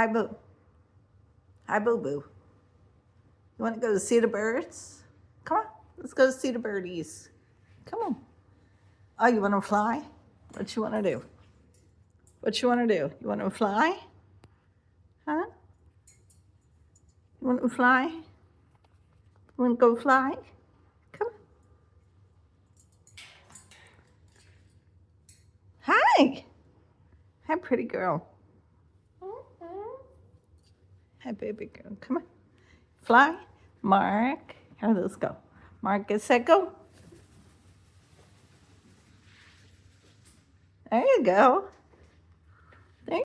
Hi, Boo. Hi, Boo Boo. You want to go see the birds? Come on, let's go see the birdies. Come on. Oh, you want to fly? What you want to do? What you want to do? You want to fly? Huh? You want to fly? You want to go fly? Come on. Hi. Hi, pretty girl. Hi, baby girl. Come on. Fly. Mark. Here, let's go. Mark, get set, go. There you go.